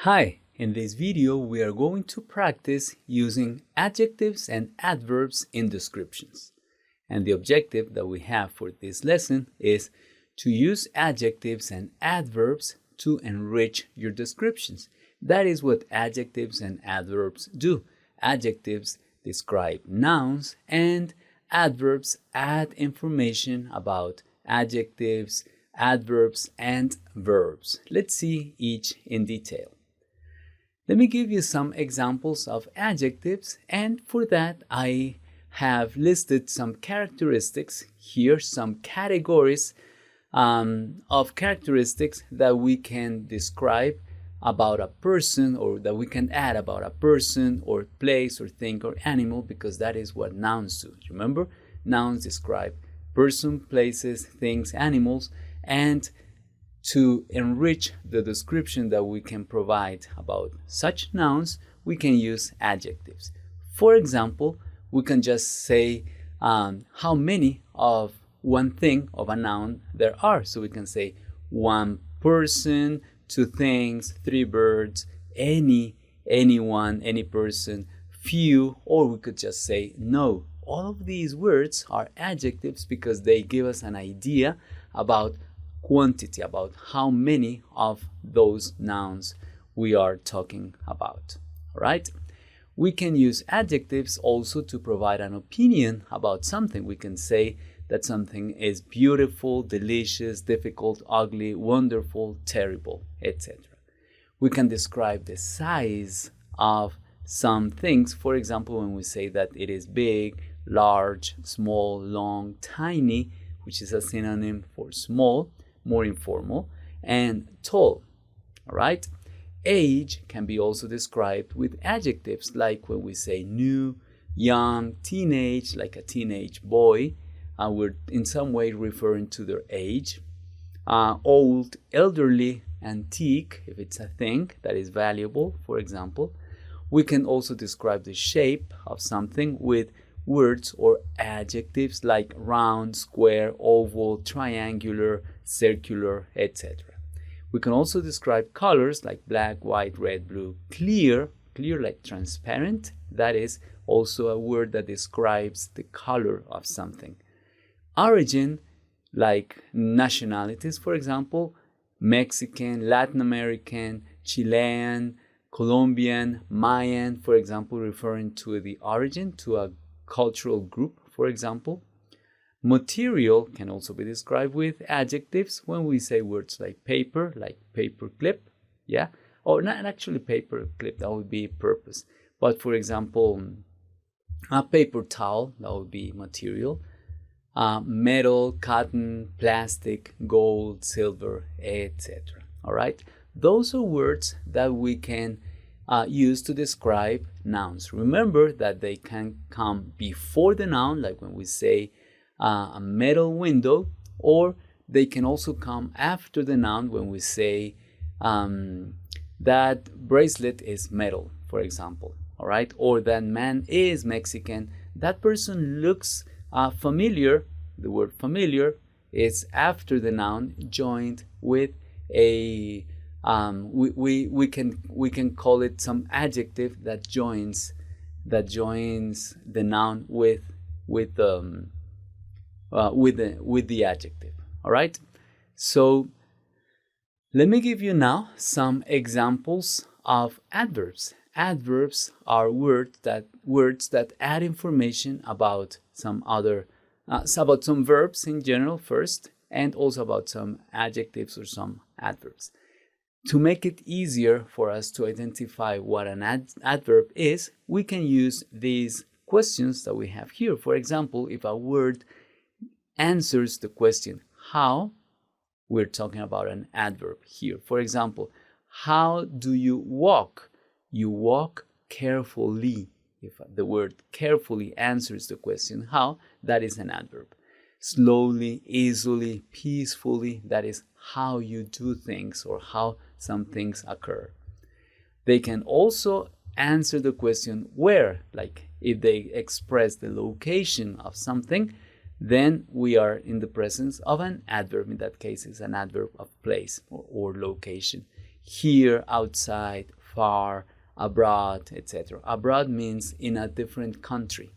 Hi, in this video we are going to practice using adjectives and adverbs in descriptions. And the objective that we have for this lesson is to use adjectives and adverbs to enrich your descriptions. That is what adjectives and adverbs do. Adjectives describe nouns and adverbs add information about adjectives, adverbs, and verbs. Let's see each in detail. Let me give you some examples of adjectives, and for that I have listed some characteristics here, some categories of characteristics that we can describe about a person, or that we can add about a person or place or thing or animal, because that is what nouns do. Remember, nouns describe person, places, things, animals, and to enrich the description that we can provide about such nouns, we can use adjectives. For example, we can just say how many of one thing of a noun there are. So we can say one person, two things, three birds, anyone, any person, few, or we could just say no. All of these words are adjectives because they give us an idea about quantity, about how many of those nouns we are talking about. All right? We can use adjectives also to provide an opinion about something. We can say that something is beautiful, delicious, difficult, ugly, wonderful, terrible, etc. We can describe the size of some things. For example, when we say that it is big, large, small, long, tiny, which is a synonym for small, more informal, and tall. All right? Age can be also described with adjectives, like when we say new, young, teenage, like a teenage boy. We're in some way referring to their age. Old, elderly, antique, if it's a thing that is valuable, for example. We can also describe the shape of something with words or adjectives like round, square, oval, triangular, circular, etc. We can also describe colors like black, white, red, blue, clear like transparent. That is also a word that describes the color of something. Origin, like nationalities, for example, Mexican, Latin American, Chilean, Colombian, Mayan, for example, referring to the origin, to a cultural group, for example. Material can also be described with adjectives when we say words like paper clip, yeah, or not actually paper clip, that would be purpose, but for example, a paper towel, that would be material. Metal, cotton, plastic, gold, silver, etc. All right, those are words that we can use to describe nouns. Remember that they can come before the noun, like when we say a metal window, or they can also come after the noun when we say that bracelet is metal, for example. All right, or that man is Mexican. That person looks familiar. The word familiar is after the noun joined with a we can call it some adjective that joins the noun with the adjective. All right, so let me give you now some examples of adverbs. Adverbs are words that add information about some other about some verbs in general first, and also about some adjectives or some adverbs. To make it easier for us to identify what an adverb is, we can use these questions that we have here. For example, if a word answers the question how, we're talking about an adverb here. For example, how do you walk? You walk carefully. If the word carefully answers the question how, that is an adverb. Slowly, easily, peacefully, that is how you do things or how some things occur. They can also answer the question where, like if they express the location of something, then we are in the presence of an adverb. In that case, it's an adverb of place or location. here, outside, far, abroad, etc. Abroad means in a different country,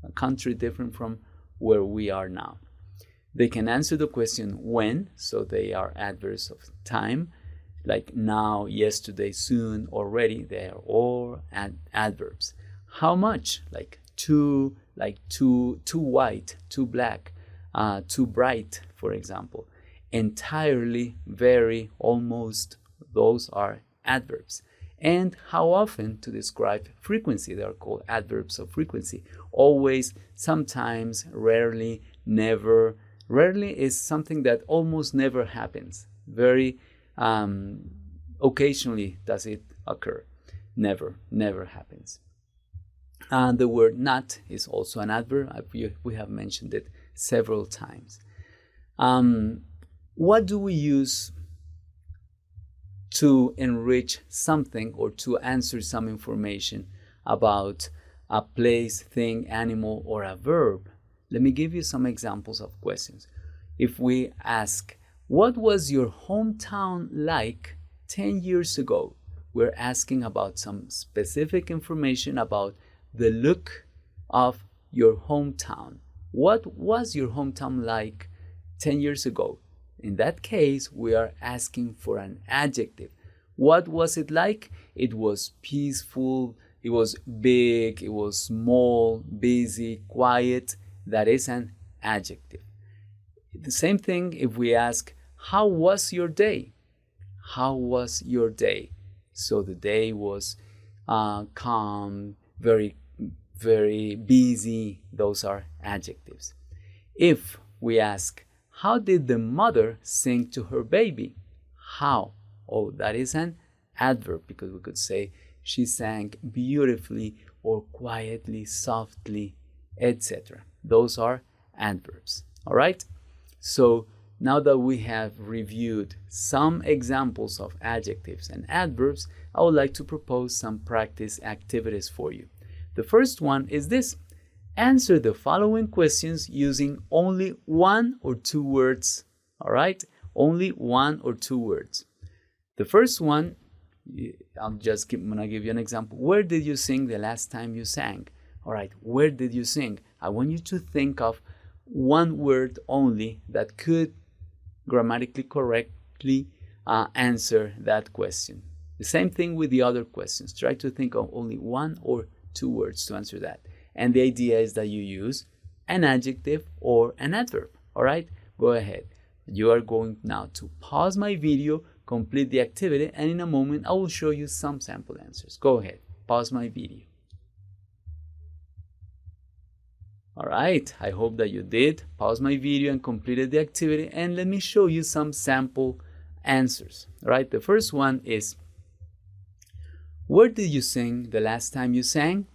a country different from where we are now. They can answer the question when, so they are adverbs of time, like now, yesterday, soon, already. They are all adverbs. How much, like too white, too black, too bright, for example. Entirely, very, almost, those are adverbs. And how often, to describe frequency, they are called adverbs of frequency. Always, sometimes, rarely, never. Rarely is something that almost never happens. Very occasionally does it occur. Never happens. And the word not is also an adverb. We have mentioned it several times. What do we use to enrich something or to answer some information about a place, thing, animal, or a verb? Let me give you some examples of questions. If we ask, what was your hometown like 10 years ago? We're asking about some specific information about the look of your hometown. What was your hometown like 10 years ago? In that case, we are asking for an adjective. What was it like? It was peaceful, it was big, it was small, busy, quiet. That is an adjective. The same thing if we ask, how was your day? How was your day? So the day was calm, very busy. Those are adjectives. If we ask, how did the mother sing to her baby? How? Oh, that is an adverb, because we could say she sang beautifully or quietly, softly, etc. Those are adverbs. All right? So now that we have reviewed some examples of adjectives and adverbs, I would like to propose some practice activities for you. The first one is this. Answer the following questions using only one or two words. All right? Only one or two words. The first one, I'm going to give you an example. Where did you sing the last time you sang? All right, where did you sing? I want you to think of one word only that could grammatically correctly answer that question. The same thing with the other questions. Try to think of only one or two words to answer that. And the idea is that you use an adjective or an adverb. All right, go ahead. You are going now to pause my video, complete the activity, and in a moment I will show you some sample answers. Go ahead, pause my video. All right, I hope that you did pause my video and completed the activity, and let me show you some sample answers. All right, the first one is, where did you sing the last time you sang?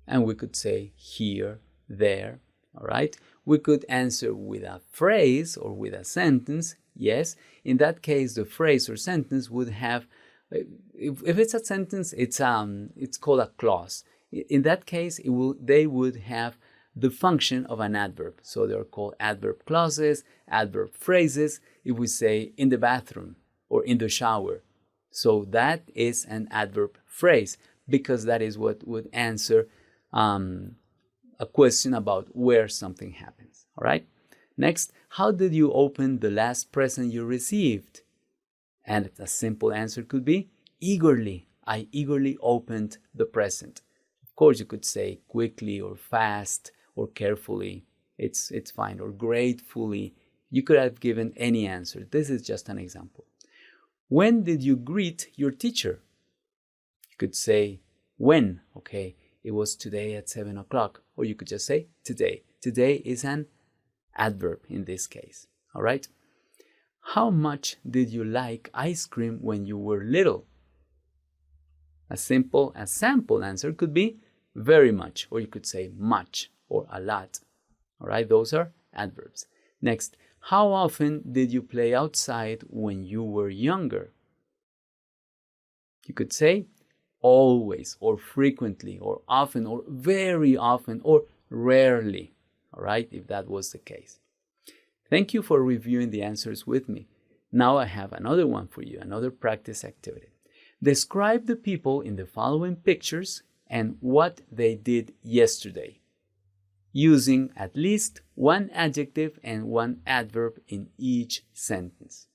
And we could say here, there. All right, we could answer with a phrase or with a sentence. Yes, in that case, the phrase or sentence would have, if it's a sentence, it's called a clause. In that case, they would have the function of an adverb. So they're called adverb clauses, adverb phrases. If we say in the bathroom or in the shower, so that is an adverb phrase, because that is what would answer a question about where something happens. All right. Next, how did you open the last present you received? And a simple answer could be eagerly. I eagerly opened the present. Of course, you could say quickly or fast or carefully. It's fine. Or gratefully. You could have given any answer. This is just an example. When did you greet your teacher? You could say when. Okay, it was today at 7 o'clock. Or you could just say today. Today is an adverb in this case. All right. How much did you like ice cream when you were little? A sample answer could be very much, or you could say much or a lot. All right, those are adverbs. Next, how often did you play outside when you were younger? You could say always or frequently or often or very often or rarely. All right, if that was the case. Thank you for reviewing the answers with me. Now I have another one for you, another practice activity. Describe the people in the following pictures and what they did yesterday, using at least one adjective and one adverb in each sentence,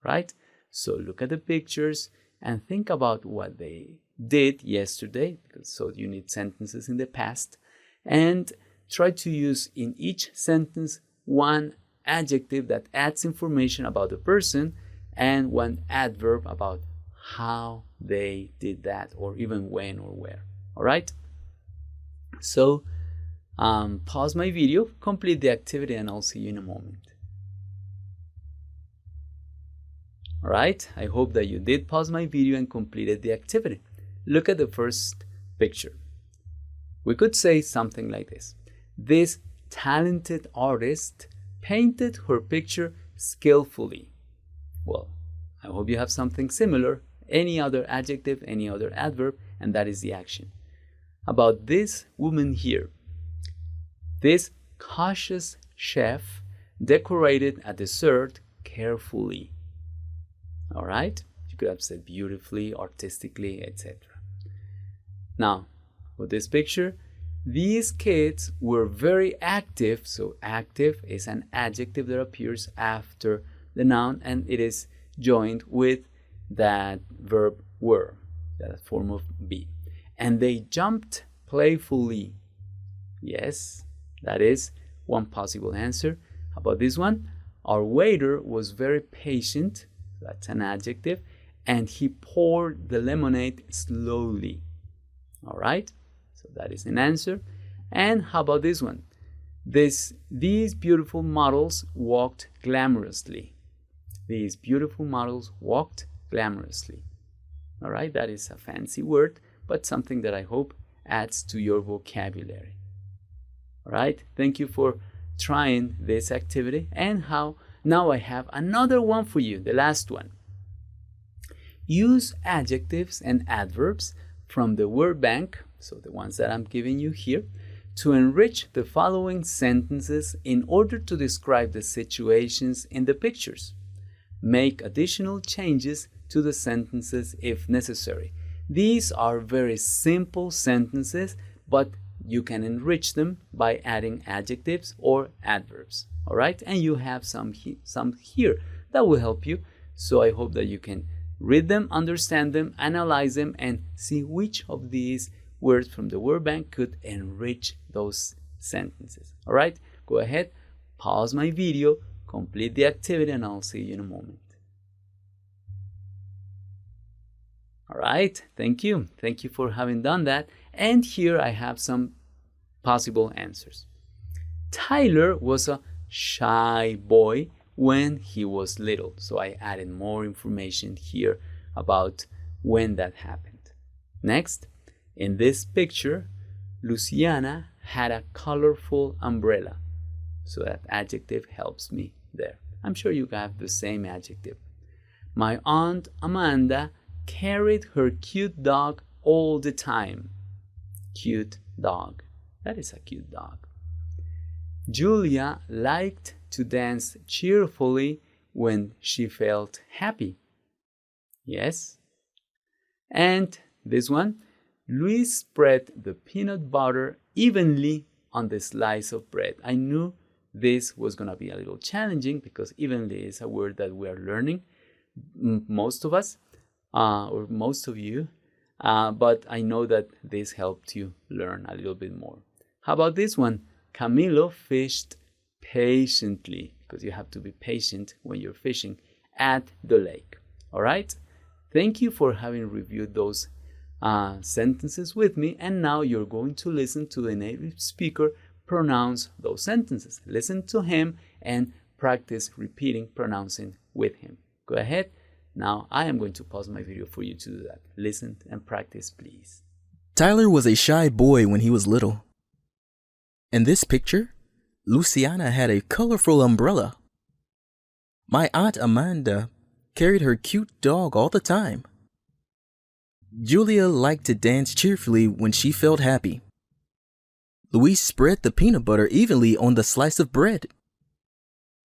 right? So look at the pictures and think about what they did yesterday, so you need sentences in the past, and try to use in each sentence one adjective that adds information about the person and one adverb about how they did that, or even when or where. All right? So pause my video, complete the activity, and I'll see you in a moment. All right, I hope that you did pause my video and completed the activity. Look at the first picture. We could say something like this. This talented artist painted her picture skillfully. Well, I hope you have something similar, any other adjective, any other adverb, and that is the action. About this woman here. This cautious chef decorated a dessert carefully. All right? You could have said beautifully, artistically, etc. Now, with this picture, these kids were very active. So active is an adjective that appears after the noun, and it is joined with that verb were, that form of be. And they jumped playfully. Yes, that is one possible answer. How about this one? Our waiter was very patient. That's an adjective. And he poured the lemonade slowly. All right, so that is an answer. And how about this one? These beautiful models walked glamorously. These beautiful models walked glamorously. All right, that is a fancy word, but something that I hope adds to your vocabulary. All right, thank you for trying this activity. And now I have another one for you, the last one. Use adjectives and adverbs from the word bank, so the ones that I'm giving you here, to enrich the following sentences in order to describe the situations in the pictures. Make additional changes to the sentences if necessary. These are very simple sentences, but you can enrich them by adding adjectives or adverbs. All right, and you have some here that will help you. So I hope that you can read them, understand them, analyze them, and see which of these words from the word bank could enrich those sentences. All right, go ahead, pause my video, complete the activity, and I'll see you in a moment. All right, thank you. Thank you for having done that. And here I have some possible answers. Tyler was a shy boy when he was little. So I added more information here about when that happened. Next, in this picture, Luciana had a colorful umbrella. So that adjective helps me there. I'm sure you have the same adjective. My aunt Amanda carried her cute dog all the time. Cute dog. That is a cute dog. Julia liked to dance cheerfully when she felt happy. Yes. And this one, Luis spread the peanut butter evenly on the slice of bread. I knew this was going to be a little challenging because evenly is a word that we are learning, most of us, or most of you, but I know that this helped you learn a little bit more. How about this one? Camilo fished patiently, because you have to be patient when you're fishing, at the lake. All right? Thank you for having reviewed those sentences with me, and now you're going to listen to the native speaker pronounce those sentences. Listen to him and practice repeating, pronouncing with him. Go ahead. Now I am going to pause my video for you to do that. Listen and practice, please. Tyler was a shy boy when he was little. In this picture, Luciana had a colorful umbrella. My aunt Amanda carried her cute dog all the time. Julia liked to dance cheerfully when she felt happy. Luis spread the peanut butter evenly on the slice of bread.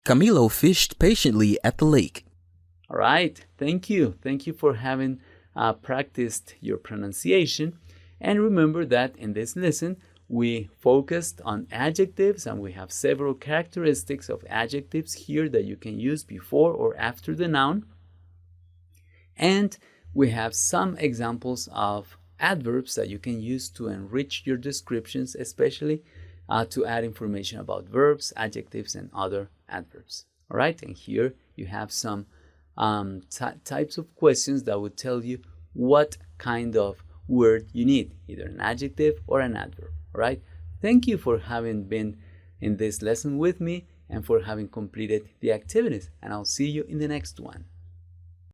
Camilo fished patiently at the lake. All right, thank you. Thank you for having practiced your pronunciation. And remember that in this lesson, we focused on adjectives, and we have several characteristics of adjectives here that you can use before or after the noun. And we have some examples of adverbs that you can use to enrich your descriptions, especially to add information about verbs, adjectives, and other adverbs. All right, and here you have some types of questions that would tell you what kind of word you need, either an adjective or an adverb. All right, thank you for having been in this lesson with me and for having completed the activities, and I'll see you in the next one.